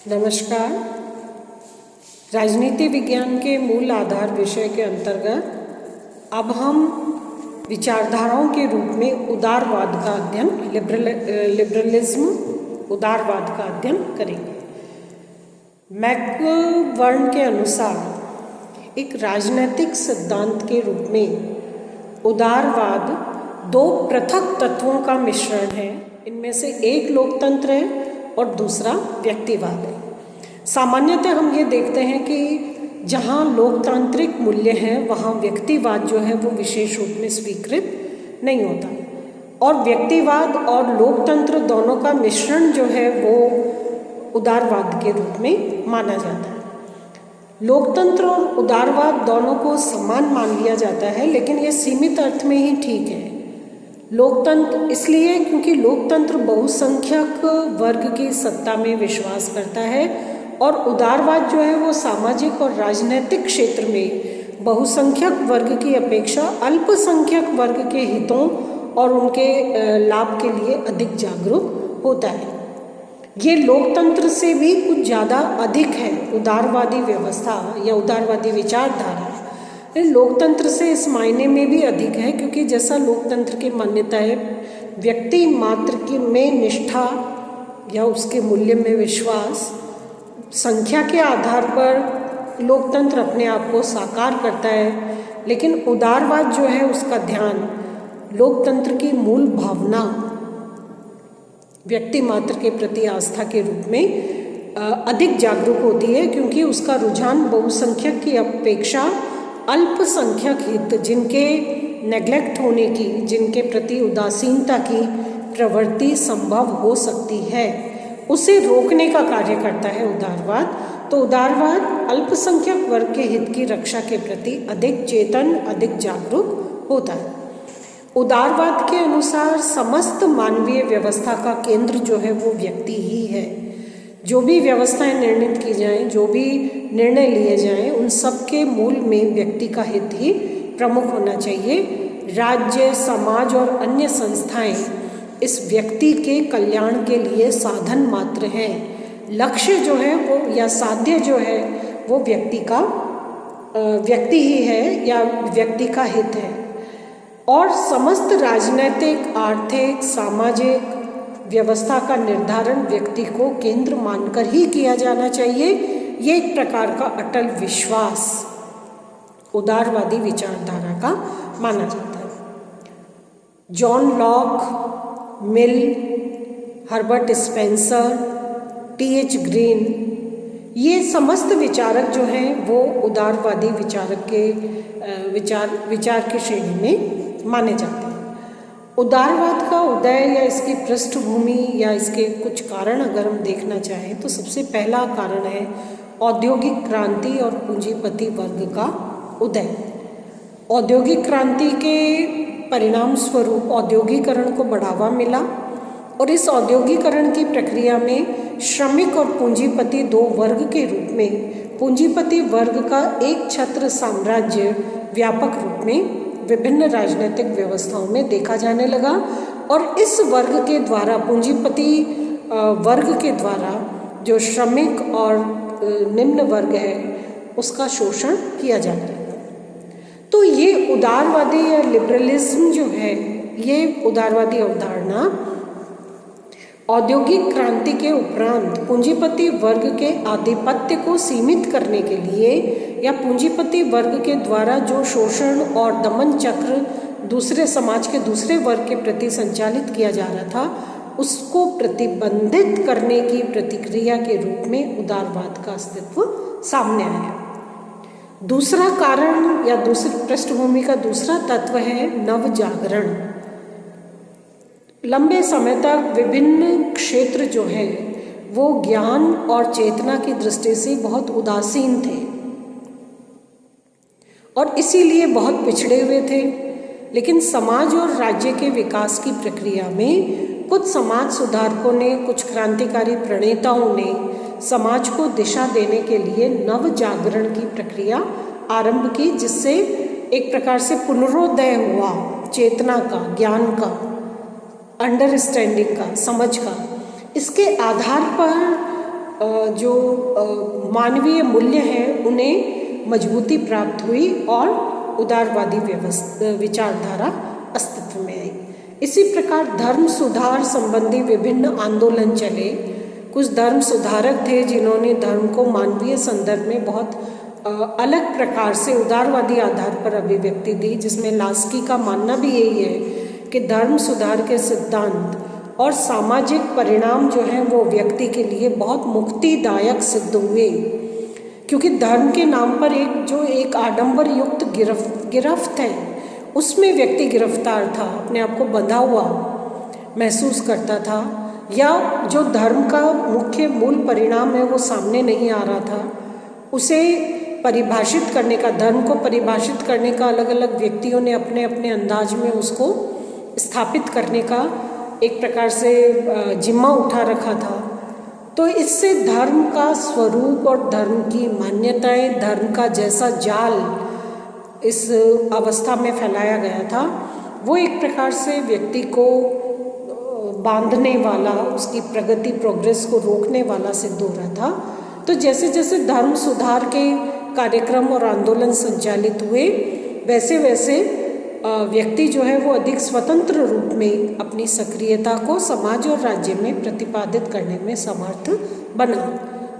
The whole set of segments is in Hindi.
नमस्कार। राजनीति विज्ञान के मूल आधार विषय के अंतर्गत अब हम विचारधाराओं के रूप में उदारवाद का अध्ययन लिबरलिज्म उदारवाद का अध्ययन करेंगे। मैकबर्न के अनुसार एक राजनैतिक सिद्धांत के रूप में उदारवाद दो पृथक तत्वों का मिश्रण है। इनमें से एक लोकतंत्र है और दूसरा व्यक्तिवाद है। सामान्यतः हम ये देखते हैं कि जहाँ लोकतांत्रिक मूल्य हैं वहाँ व्यक्तिवाद जो है वो विशेष रूप में स्वीकृत नहीं होता, और व्यक्तिवाद और लोकतंत्र दोनों का मिश्रण जो है वो उदारवाद के रूप में माना जाता है। लोकतंत्र और उदारवाद दोनों को समान मान लिया जाता है, लेकिन ये सीमित अर्थ में ही ठीक है। लोकतंत्र इसलिए क्योंकि लोकतंत्र बहुसंख्यक वर्ग की सत्ता में विश्वास करता है, और उदारवाद जो है वो सामाजिक और राजनीतिक क्षेत्र में बहुसंख्यक वर्ग की अपेक्षा अल्पसंख्यक वर्ग के हितों और उनके लाभ के लिए अधिक जागरूक होता है। ये लोकतंत्र से भी कुछ ज़्यादा अधिक है। उदारवादी व्यवस्था या उदारवादी विचारधारा लोकतंत्र से इस मायने में भी अधिक है, क्योंकि जैसा लोकतंत्र की मान्यता है व्यक्ति मात्र की में निष्ठा या उसके मूल्य में विश्वास, संख्या के आधार पर लोकतंत्र अपने आप को साकार करता है, लेकिन उदारवाद जो है उसका ध्यान लोकतंत्र की मूल भावना व्यक्ति मात्र के प्रति आस्था के रूप में अधिक जागरूक होती है, क्योंकि उसका रुझान बहुसंख्यक की अपेक्षा अल्पसंख्यक हित, जिनके नेग्लेक्ट होने की, जिनके प्रति उदासीनता की प्रवृत्ति संभव हो सकती है, उसे रोकने का कार्य करता है उदारवाद। तो उदारवाद अल्पसंख्यक वर्ग के हित की रक्षा के प्रति अधिक चेतन, अधिक जागरूक होता है। उदारवाद के अनुसार समस्त मानवीय व्यवस्था का केंद्र जो है वो व्यक्ति ही है। जो भी व्यवस्थाएं निर्णित की जाएं, जो भी निर्णय लिए जाएं, उन सब के मूल में व्यक्ति का हित ही प्रमुख होना चाहिए। राज्य, समाज और अन्य संस्थाएं इस व्यक्ति के कल्याण के लिए साधन मात्र हैं। लक्ष्य जो है वो या साध्य जो है वो व्यक्ति ही है या व्यक्ति का हित है, और समस्त राजनैतिक, आर्थिक, सामाजिक व्यवस्था का निर्धारण व्यक्ति को केंद्र मानकर ही किया जाना चाहिए। ये एक प्रकार का अटल विश्वास उदारवादी विचारधारा का माना जाता है। जॉन लॉक, मिल, हर्बर्ट स्पेंसर, टी.एच. ग्रीन, ये समस्त विचारक जो हैं वो उदारवादी विचारक के विचार की श्रेणी में माने जाते हैं। उदारवाद का उदय या इसकी पृष्ठभूमि या इसके कुछ कारण अगर हम देखना चाहें तो सबसे पहला कारण है औद्योगिक क्रांति और पूंजीपति वर्ग का उदय। औद्योगिक क्रांति के परिणाम स्वरूप औद्योगिकरण को बढ़ावा मिला, और इस औद्योगिकरण की प्रक्रिया में श्रमिक और पूंजीपति दो वर्ग के रूप में पूंजीपति वर्ग का एक छत्र साम्राज्य व्यापक रूप में विभिन्न राजनीतिक व्यवस्थाओं में देखा जाने लगा, और इस वर्ग के द्वारा, पूंजीपति वर्ग के द्वारा जो श्रमिक और निम्न वर्ग है उसका शोषण किया जाने लगा। तो ये उदारवादी या लिबरलिज्म जो है, ये उदारवादी अवधारणा औद्योगिक क्रांति के उपरांत पूंजीपति वर्ग के आधिपत्य को सीमित करने के लिए या पूंजीपति वर्ग के द्वारा जो शोषण और दमन चक्र दूसरे समाज के दूसरे वर्ग के प्रति संचालित किया जा रहा था, उसको प्रतिबंधित करने की प्रतिक्रिया के रूप में उदारवाद का अस्तित्व सामने आया। दूसरा कारण या दूसरी पृष्ठभूमि का दूसरा तत्व है नवजागरण। लंबे समय तक विभिन्न क्षेत्र जो हैं वो ज्ञान और चेतना की दृष्टि से बहुत उदासीन थे और इसीलिए बहुत पिछड़े हुए थे। लेकिन समाज और राज्य के विकास की प्रक्रिया में कुछ समाज सुधारकों ने, कुछ क्रांतिकारी प्रणेताओं ने समाज को दिशा देने के लिए नव जागरण की प्रक्रिया आरंभ की, जिससे एक प्रकार से पुनरोदय हुआ चेतना का, ज्ञान का, अंडरस्टैंडिंग का, समझ का। इसके आधार पर जो मानवीय मूल्य हैं उन्हें मजबूती प्राप्त हुई और उदारवादी विचारधारा अस्तित्व में आई। इसी प्रकार धर्म सुधार संबंधी विभिन्न आंदोलन चले। कुछ धर्म सुधारक थे जिन्होंने धर्म को मानवीय संदर्भ में बहुत अलग प्रकार से उदारवादी आधार पर अभिव्यक्ति दी, जिसमें लास्की का मानना भी यही है कि धर्म सुधार के सिद्धांत और सामाजिक परिणाम जो हैं वो व्यक्ति के लिए बहुत मुक्तिदायक सिद्ध हुए, क्योंकि धर्म के नाम पर एक आडंबर युक्त गिरफ्त है, उसमें व्यक्ति गिरफ्तार था, अपने आप को बंधा हुआ महसूस करता था, या जो धर्म का मुख्य मूल परिणाम है वो सामने नहीं आ रहा था। उसे परिभाषित करने का, धर्म को परिभाषित करने का अलग अलग व्यक्तियों ने अपने अपने अंदाज में उसको स्थापित करने का एक प्रकार से जिम्मा उठा रखा था। तो इससे धर्म का स्वरूप और धर्म की मान्यताएं, धर्म का जैसा जाल इस अवस्था में फैलाया गया था, वो एक प्रकार से व्यक्ति को बांधने वाला, उसकी प्रगति प्रोग्रेस को रोकने वाला सिद्ध हो रहा था। तो जैसे जैसे धर्म सुधार के कार्यक्रम और आंदोलन संचालित हुए, वैसे वैसे व्यक्ति जो है वो अधिक स्वतंत्र रूप में अपनी सक्रियता को समाज और राज्य में प्रतिपादित करने में समर्थ बना,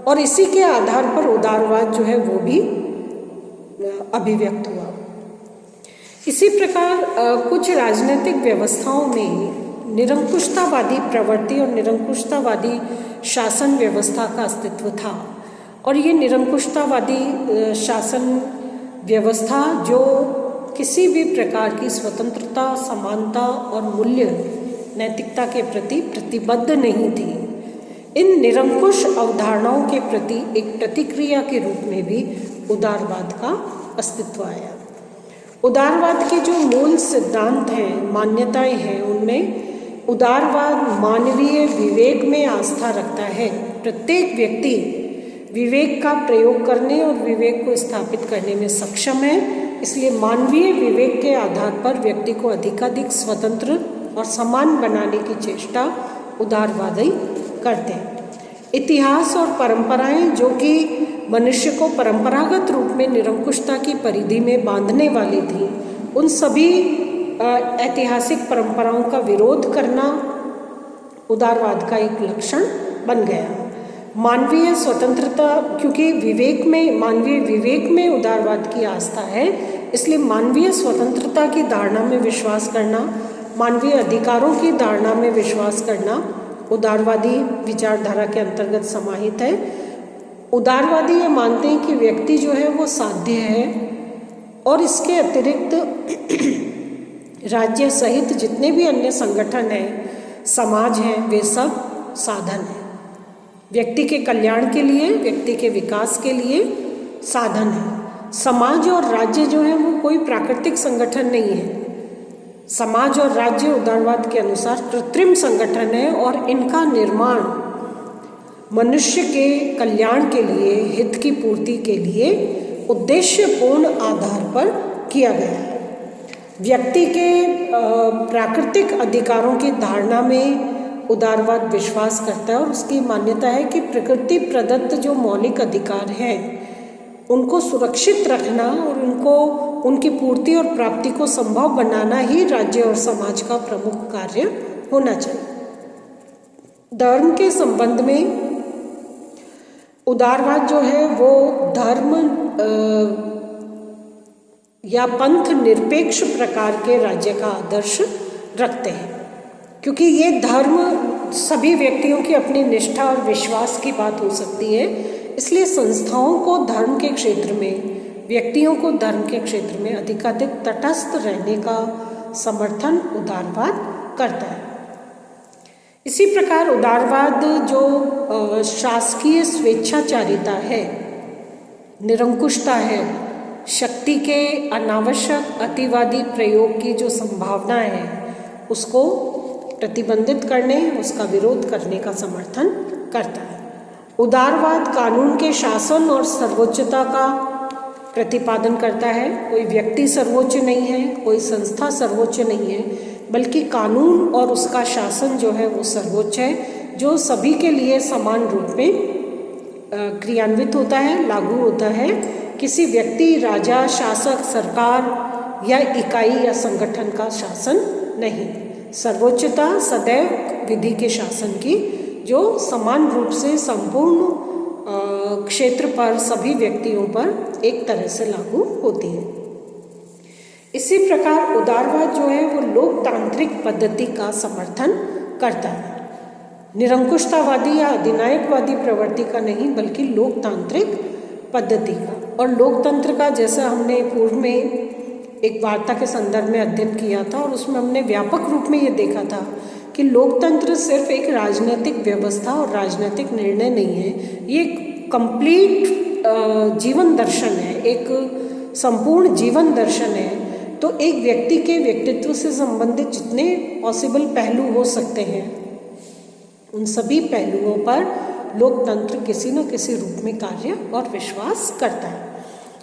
और इसी के आधार पर उदारवाद जो है वो भी अभिव्यक्त हुआ। इसी प्रकार कुछ राजनीतिक व्यवस्थाओं में निरंकुशतावादी प्रवृत्ति और निरंकुशतावादी शासन व्यवस्था का अस्तित्व था, और ये निरंकुशतावादी शासन व्यवस्था जो किसी भी प्रकार की स्वतंत्रता, समानता और मूल्य नैतिकता के प्रति प्रतिबद्ध नहीं थी। इन निरंकुश अवधारणाओं के प्रति एक प्रतिक्रिया के रूप में भी उदारवाद का अस्तित्व आया। उदारवाद के जो मूल सिद्धांत हैं, मान्यताएं हैं, उनमें उदारवाद मानवीय विवेक में आस्था रखता है। प्रत्येक व्यक्ति विवेक का प्रयोग करने और विवेक को स्थापित करने में सक्षम है, इसलिए मानवीय विवेक के आधार पर व्यक्ति को अधिकाधिक स्वतंत्र और समान बनाने की चेष्टा उदारवादी करते हैं। इतिहास और परंपराएं जो कि मनुष्य को परंपरागत रूप में निरंकुशता की परिधि में बांधने वाली थी, उन सभी ऐतिहासिक परंपराओं का विरोध करना उदारवाद का एक लक्षण बन गया। मानवीय स्वतंत्रता, क्योंकि मानवीय विवेक में उदारवाद की आस्था है, इसलिए मानवीय स्वतंत्रता की धारणा में विश्वास करना, मानवीय अधिकारों की धारणा में विश्वास करना उदारवादी विचारधारा के अंतर्गत समाहित है। उदारवादी ये मानते हैं कि व्यक्ति जो है वो साध्य है, और इसके अतिरिक्त राज्य सहित जितने भी अन्य संगठन हैं, समाज हैं, वे सब साधन हैं। व्यक्ति के कल्याण के लिए, व्यक्ति के विकास के लिए साधन है। समाज और राज्य जो है वो कोई प्राकृतिक संगठन नहीं है। समाज और राज्य उदारवाद के अनुसार कृत्रिम संगठन है, और इनका निर्माण मनुष्य के कल्याण के लिए, हित की पूर्ति के लिए उद्देश्यपूर्ण आधार पर किया गया है। व्यक्ति के प्राकृतिक अधिकारों की धारणा में उदारवाद विश्वास करता है, और उसकी मान्यता है कि प्रकृति प्रदत्त जो मौलिक अधिकार हैं उनको सुरक्षित रखना और उनकी पूर्ति और प्राप्ति को संभव बनाना ही राज्य और समाज का प्रमुख कार्य होना चाहिए। धर्म के संबंध में उदारवाद जो है वो धर्म या पंथ निरपेक्ष प्रकार के राज्य का आदर्श रखते हैं, क्योंकि ये धर्म सभी व्यक्तियों की अपनी निष्ठा और विश्वास की बात हो सकती है। इसलिए संस्थाओं को धर्म के क्षेत्र में, व्यक्तियों को धर्म के क्षेत्र में अधिकाधिक तटस्थ रहने का समर्थन उदारवाद करता है। इसी प्रकार उदारवाद जो शासकीय स्वेच्छाचारिता है, निरंकुशता है, शक्ति के अनावश्यक अतिवादी प्रयोग की जो संभावना है उसको प्रतिबंधित करने, उसका विरोध करने का समर्थन करता है। उदारवाद कानून के शासन और सर्वोच्चता का प्रतिपादन करता है। कोई व्यक्ति सर्वोच्च नहीं है, कोई संस्था सर्वोच्च नहीं है, बल्कि कानून और उसका शासन जो है वो सर्वोच्च है, जो सभी के लिए समान रूप में क्रियान्वित होता है, लागू होता है, किसी व्यक्ति, राजा, शासक, सरकार या इकाई या संगठन का शासन नहीं। सर्वोच्चता सदैव विधि के शासन की, जो समान रूप से संपूर्ण क्षेत्र पर सभी व्यक्तियों पर एक तरह से लागू होती है। इसी प्रकार उदारवाद जो है वो लोकतांत्रिक पद्धति का समर्थन करता है, निरंकुशतावादी या अधिनायकवादी प्रवृत्ति का नहीं, बल्कि लोकतांत्रिक पद्धति का। और लोकतंत्र का, जैसा हमने पूर्व में एक वार्ता के संदर्भ में अध्ययन किया था और उसमें हमने व्यापक रूप में ये देखा था कि लोकतंत्र सिर्फ एक राजनीतिक व्यवस्था और राजनीतिक निर्णय नहीं है, ये एक कंप्लीट जीवन दर्शन है, एक संपूर्ण जीवन दर्शन है। तो एक व्यक्ति के व्यक्तित्व से संबंधित जितने पॉसिबल पहलू हो सकते हैं, उन सभी पहलुओं पर लोकतंत्र किसी न किसी रूप में कार्य और विश्वास करता है।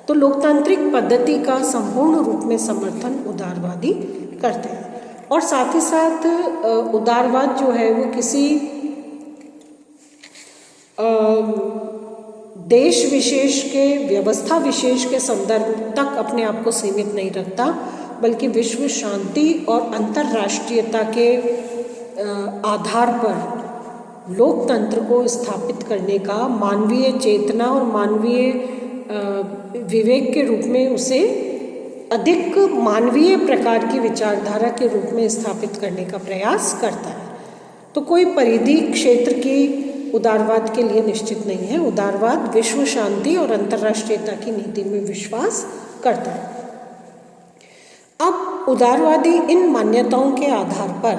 तो लोकतांत्रिक पद्धति का संपूर्ण रूप में समर्थन उदारवादी करते हैं। और साथ ही साथ उदारवाद जो है वो किसी देश विशेष के, व्यवस्था विशेष के संदर्भ तक अपने आप को सीमित नहीं रखता, बल्कि विश्व शांति और अंतर्राष्ट्रीयता के आधार पर लोकतंत्र को स्थापित करने का मानवीय चेतना और मानवीय विवेक के रूप में उसे अधिक मानवीय प्रकार की विचारधारा के रूप में स्थापित करने का प्रयास करता है। तो कोई परिधि क्षेत्र की उदारवाद के लिए निश्चित नहीं है। उदारवाद विश्व शांति और अंतर्राष्ट्रीयता की नीति में विश्वास करता है। अब उदारवादी इन मान्यताओं के आधार पर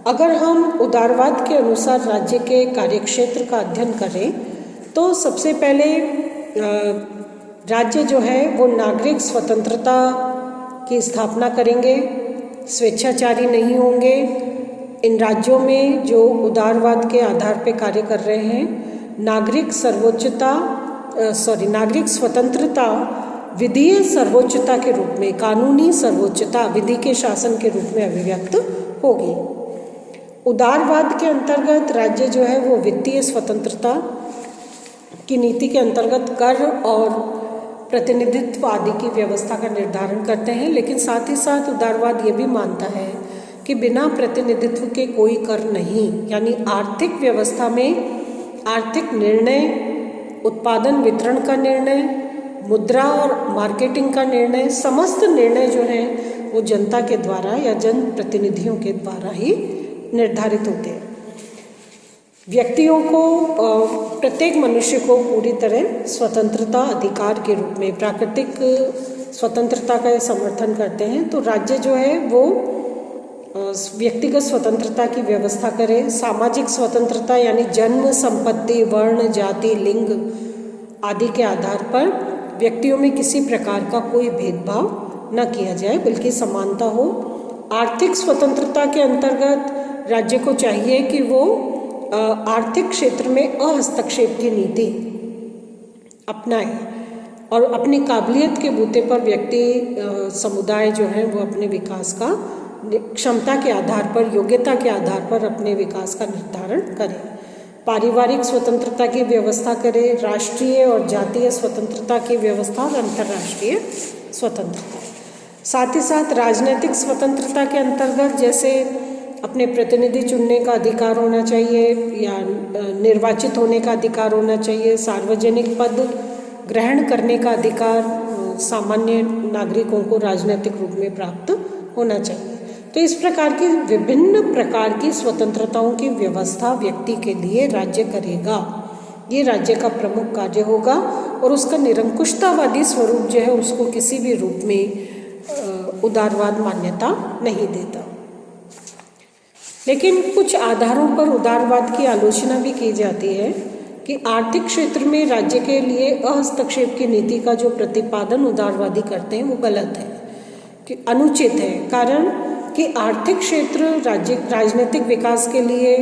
अगर हम उदारवाद के अनुसार राज्य के कार्यक्षेत्र का अध्ययन करें तो सबसे पहले राज्य जो है वो नागरिक स्वतंत्रता की स्थापना करेंगे, स्वेच्छाचारी नहीं होंगे। इन राज्यों में जो उदारवाद के आधार पर कार्य कर रहे हैं, नागरिक स्वतंत्रता विधीय सर्वोच्चता के रूप में, कानूनी सर्वोच्चता विधि के शासन के रूप में अभिव्यक्त होगी। उदारवाद के अंतर्गत राज्य जो है वो वित्तीय स्वतंत्रता की नीति के अंतर्गत कर और प्रतिनिधित्व आदि की व्यवस्था का निर्धारण करते हैं, लेकिन साथ ही साथ उदारवाद ये भी मानता है कि बिना प्रतिनिधित्व के कोई कर नहीं, यानी आर्थिक व्यवस्था में आर्थिक निर्णय, उत्पादन वितरण का निर्णय, मुद्रा और मार्केटिंग का निर्णय, समस्त निर्णय जो हैं वो जनता के द्वारा या जन प्रतिनिधियों के द्वारा ही निर्धारित होते हैं। व्यक्तियों को, प्रत्येक मनुष्य को पूरी तरह स्वतंत्रता अधिकार के रूप में प्राकृतिक स्वतंत्रता का समर्थन करते हैं। तो राज्य जो है वो व्यक्तिगत स्वतंत्रता की व्यवस्था करे, सामाजिक स्वतंत्रता यानी जन्म, संपत्ति, वर्ण, जाति, लिंग आदि के आधार पर व्यक्तियों में किसी प्रकार का कोई भेदभाव न किया जाए, बल्कि समानता हो। आर्थिक स्वतंत्रता के अंतर्गत राज्य को चाहिए कि वो आर्थिक क्षेत्र में अहस्तक्षेप की नीति अपनाए और अपनी काबिलियत के बूते पर व्यक्ति समुदाय जो है वो अपने विकास का क्षमता के आधार पर, योग्यता के आधार पर अपने विकास का निर्धारण करे। पारिवारिक स्वतंत्रता की व्यवस्था करे, राष्ट्रीय और जातीय स्वतंत्रता की व्यवस्था और अंतर्राष्ट्रीय स्वतंत्रता। साथ ही साथ राजनीतिक स्वतंत्रता के अंतर्गत जैसे अपने प्रतिनिधि चुनने का अधिकार होना चाहिए या निर्वाचित होने का अधिकार होना चाहिए, सार्वजनिक पद ग्रहण करने का अधिकार सामान्य नागरिकों को राजनीतिक रूप में प्राप्त होना चाहिए। तो इस प्रकार की विभिन्न प्रकार की स्वतंत्रताओं की व्यवस्था व्यक्ति के लिए राज्य करेगा। ये राज्य का प्रमुख कार्य होगा और उसका निरंकुशतावादी स्वरूप जो है उसको किसी भी रूप में उदारवाद मान्यता नहीं देता। लेकिन कुछ आधारों पर उदारवाद की आलोचना भी की जाती है कि आर्थिक क्षेत्र में राज्य के लिए अहस्तक्षेप की नीति का जो प्रतिपादन उदारवादी करते हैं वो गलत है, कि अनुचित है। कारण कि आर्थिक क्षेत्र राजनीतिक विकास के लिए,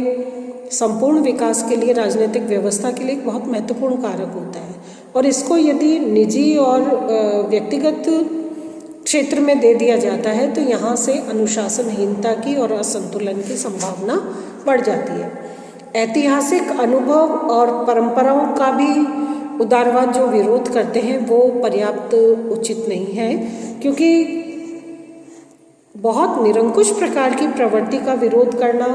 संपूर्ण विकास के लिए, राजनीतिक व्यवस्था के लिए एक बहुत महत्वपूर्ण कारक होता है और इसको यदि निजी और व्यक्तिगत क्षेत्र में दे दिया जाता है तो यहाँ से अनुशासनहीनता की और असंतुलन की संभावना बढ़ जाती है। ऐतिहासिक अनुभव और परंपराओं का भी उदारवाद जो विरोध करते हैं वो पर्याप्त उचित नहीं है, क्योंकि बहुत निरंकुश प्रकार की प्रवृत्ति का विरोध करना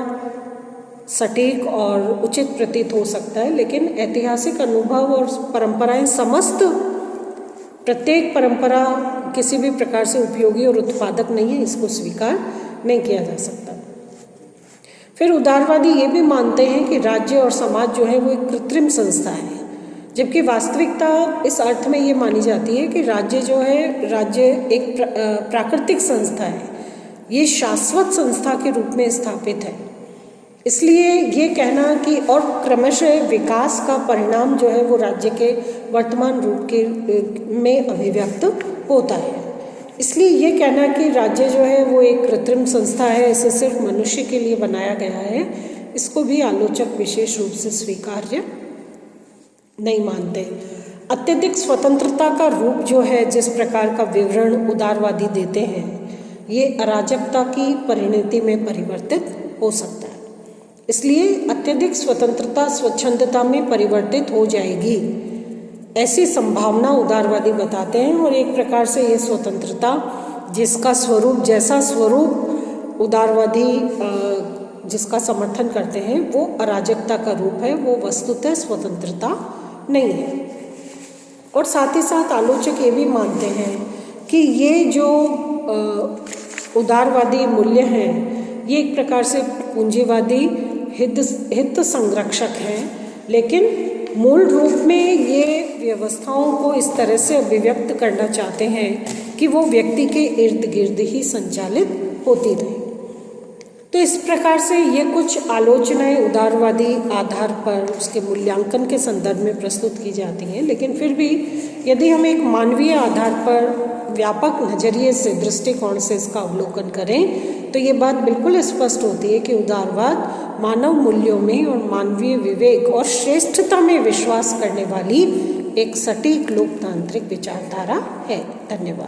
सटीक और उचित प्रतीत हो सकता है, लेकिन ऐतिहासिक अनुभव और परंपराएं समस्त प्रत्येक परंपरा किसी भी प्रकार से उपयोगी और उत्पादक नहीं है, इसको स्वीकार नहीं किया जा सकता। फिर उदारवादी ये भी मानते हैं कि राज्य और समाज जो है वो एक कृत्रिम संस्था है, जबकि वास्तविकता इस अर्थ में ये मानी जाती है कि राज्य जो है, राज्य एक प्राकृतिक संस्था है, ये शाश्वत संस्था के रूप में स्थापित है। इसलिए ये कहना कि और क्रमशः विकास का परिणाम जो है वो राज्य के वर्तमान रूप के में अभिव्यक्त होता है। इसलिए ये कहना कि राज्य जो है वो एक कृत्रिम संस्था है, इसे सिर्फ मनुष्य के लिए बनाया गया है, इसको भी आलोचक विशेष रूप से स्वीकार्य नहीं मानते। अत्यधिक स्वतंत्रता का रूप जो है, जिस प्रकार का विवरण उदारवादी देते हैं, ये अराजकता की परिणति में परिवर्तित हो सकता है। इसलिए अत्यधिक स्वतंत्रता स्वच्छंदता में परिवर्तित हो जाएगी, ऐसी संभावना उदारवादी बताते हैं। और एक प्रकार से ये स्वतंत्रता, जिसका स्वरूप, जैसा स्वरूप उदारवादी जिसका समर्थन करते हैं, वो अराजकता का रूप है, वो वस्तुतः स्वतंत्रता नहीं है। और साथ ही साथ आलोचक ये भी मानते हैं कि ये जो उदारवादी मूल्य हैं, ये एक प्रकार से पूंजीवादी हित संरक्षक हैं, लेकिन मूल रूप में ये व्यवस्थाओं को इस तरह से अभिव्यक्त करना चाहते हैं कि वो व्यक्ति के इर्द गिर्द ही संचालित होती रहे। तो इस प्रकार से ये कुछ आलोचनाएं उदारवादी आधार पर उसके मूल्यांकन के संदर्भ में प्रस्तुत की जाती हैं, लेकिन फिर भी यदि हम एक मानवीय आधार पर व्यापक नजरिए से, दृष्टिकोण से इसका अवलोकन करें, तो ये बात बिल्कुल स्पष्ट होती है कि उदारवाद मानव मूल्यों में और मानवीय विवेक और श्रेष्ठता में विश्वास करने वाली एक सटीक लोकतांत्रिक विचारधारा है। धन्यवाद।